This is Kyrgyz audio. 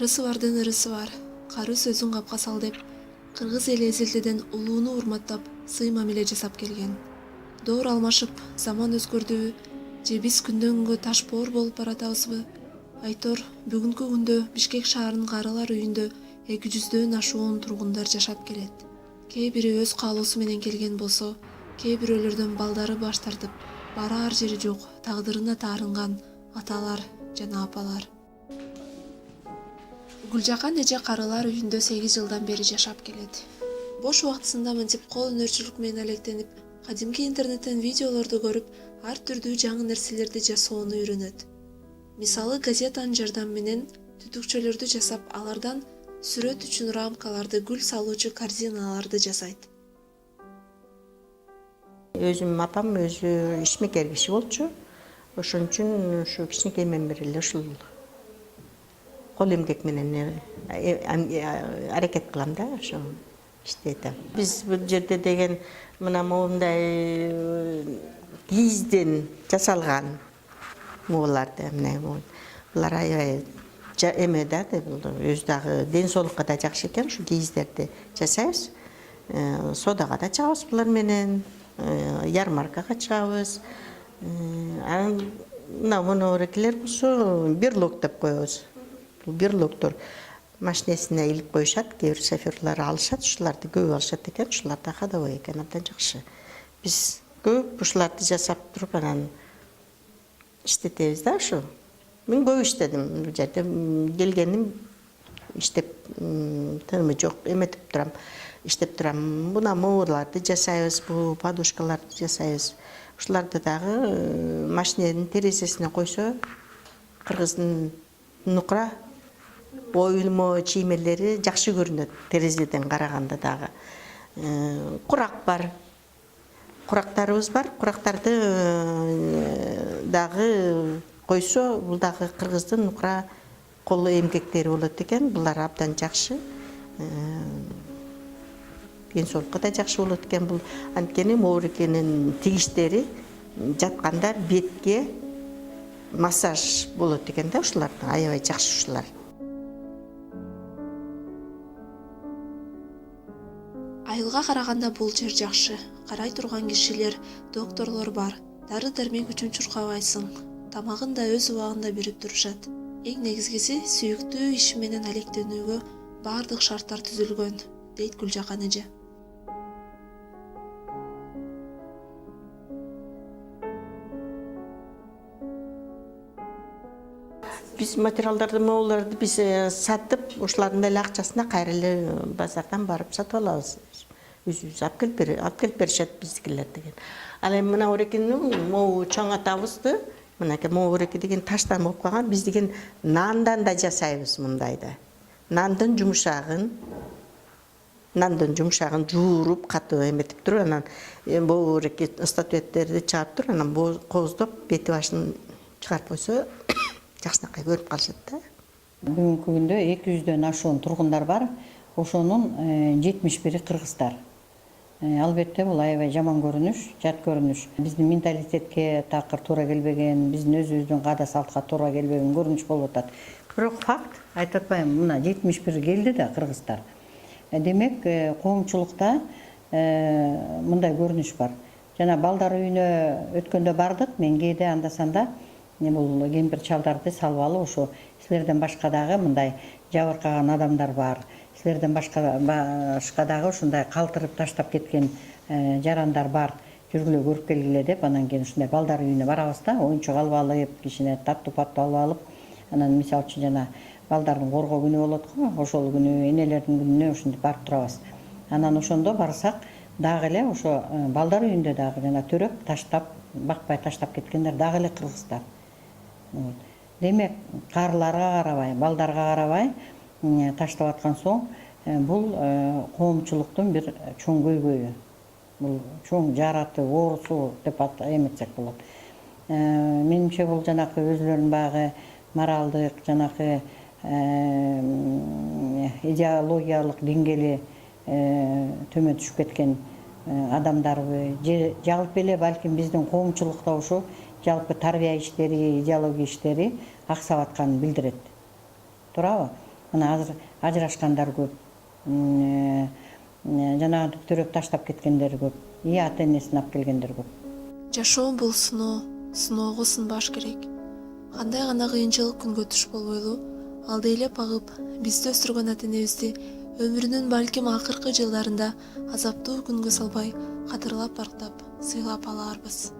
Карысы бардын ырысы бар. Кары сөзүн капка сал деп, кыргыз эли эзелдеден улууну урматтап, сый мамиле жасап келген. Доор алмашып, заман өзгөрдүбү, же биз күндөн күнгө таш боор болуп баратабызбы? Айтор, бүгүнкү күндө Бишкек шаарынын карылар үйүндө 200дөн ашуун тургундар жашап келет. Кээ бири өз каалоосу менен келген болсо, кээ бирөөлөрдөн балдары баш тартып, бараар жери жок, тагдырына таарынган аталар жана апалар. Гүлжакан эже карылар үйүндө 8 жылдан бери жашап келет. Бош убактысында мынтип кол өнөрчүлүк менен алектенип, кадимки интернеттен видеолорду көрүп, ар түрдүү жаңы нерселерди жасоону үйрөнөт. Мисалы, газетанын жардамы менен түтүкчөлөрдү жасап, алардан сүрөт үчүн рамкаларды, гүл салуучу корзиналарды жасайт. Өзүм апам өзү ишмекер киши болчу. Ошон үчүн ушу кичинекейимден бери эле ушул кол эмгек менен аракет кылам да, ошо иштетем. Биз бул жерде деген мына моундай кийизден жасалган мууларды, булар аябай эме да, өз дагы ден соолукка да жакшы экен. Ушу кийиздерди жасайбыз. Содага да чыгабыз булар менен, ярмаркага чыгабыз. Анан мына монорекилер болсо берлог деп коебуз. Бул берлогдор машинесине илип коюшат, кээ бир шоферлор алышат, ушуларды көп алышат экен, ушулар да ходовой экен, абдан жакшы. Биз көп ушуларды жасап туруп анан иштетебиз да ушу. Мен көп иштедим, бул жерде келгеним иштеп тынымы жок, эметип турам, иштеп турам. Мына мооларды жасайбыз, бул подушкаларды жасайбыз. Ушуларды дагы машиненин терезесине койсо, кыргыздын нукра оюлмо чиймелери жакшы көрүнөт терезеден караганда дагы. Курак бар. Курактарыбыз бар. Курактарды дагы койсо, бул дагы кыргыздын нукра кол эмгектери болот экен. Булар абдан жакшы. Ден соолукка да жакшы болот экен. Бул анткени моорекенин тигиштери жатканда бетке массаж болот экен да, ушуларды аябай жакшы ушулар. Айылга караганда бул жер жакшы. Карай турган кишилер, докторлор бар. Дары-дармек үчүн чуркабайсың. Тамагын да өз убагында берип турушат. Эң негизгиси сүйүктүү иши менен алектенүүгө баардык шарттар түзүлгөн, дейт Гүлжакан эже. Биз материалдарды, мооларды биз сатып, ушулардын эле акчасына кайра эле базардан барып сатып алабыз. Өзүбүз алып келип беришет биздикилер деген. Ал эми мына орекенин могу чоң атабызды, мынакей могу ореке деген таштан болуп калган, биз деген нандан да жасайбыз мындайды. Нандын жумшагын жууруп, катуу эметип туруп, анан могу ореке статуэттерди чыгарып туруп, анан кооздоп, бети башын чыгарып койсо, жакшынакай көрүп калышат да. Бүгүнкү күндө 200дөн ашуун тургундар бар. Ошонун 71-и кыргыздар. Албетте бул аябай жаман көрүнүш, жат көрүнүш. Биздин менталитетке такыр туура келбеген, биздин өзүбүздүн каада салтка туура келбеген көрүнүш болуп атат. Бирок факт, айтып атпайм, мына 71 келди да кыргыздар. Демек, коомчулукта мындай көрүнүш бар. Жана балдар үйүнө өткөндө бардык, мен кээде анда-санда бул кемпир чалдарды салып алып, ошо силерден башка дагы мындай жабыркаган адамдар бар. Силерден башка дагы ушундай калтырып таштап кеткен жарандар бар. Жүргүлө көрүп келгиле деп, анан кийин ушундай балдар үйүнө барабыз да, оюнчук алып алып, кичине таттуу-паттуу алып алып, анан мисалы үчүн жана балдардын коргоо күнү болот го, ошол күнү энелердин күнүнө ошентип барып турабыз. Анан ошондо барсак, дагы эле ошо балдар үйүндө дагы жана төрөп таштап, бакпай таштап кеткендер дагы эле кыргыздар. Демек, карыларга карабай, балдарга карабай таштап аткан соң, бул коомчулуктун бир чоң көйгөйү. Бул чоң жараты, оорусу деп эметсек болот. Менимче бул жанакы өзүлөрүнүн багы моралдык, жанакы идеологиялык деңгээли төмөн түшүп кеткен адамдарбы, же жалпы эле балким биздин коомчулукта ушу жалпы тарбия иштери, идеология иштери аксап атканын билдирет. Туурабы? Мына азыр ажырашкандар көп. Жанагы дүктөрөп таштап кеткендер көп. Ата энесин алып келгендер көп. Жашоо бул сыноо, сыноого сынбаш керек. Кандай гана кыйынчылык күнгө туш болбойлу, алды элеп агып, бизди өстүргөн ата энебизди өмүрүнүн балким акыркы жылдарында азаптуу күнгө салбай, кадырлап барктап, сыйлап алаарбыз.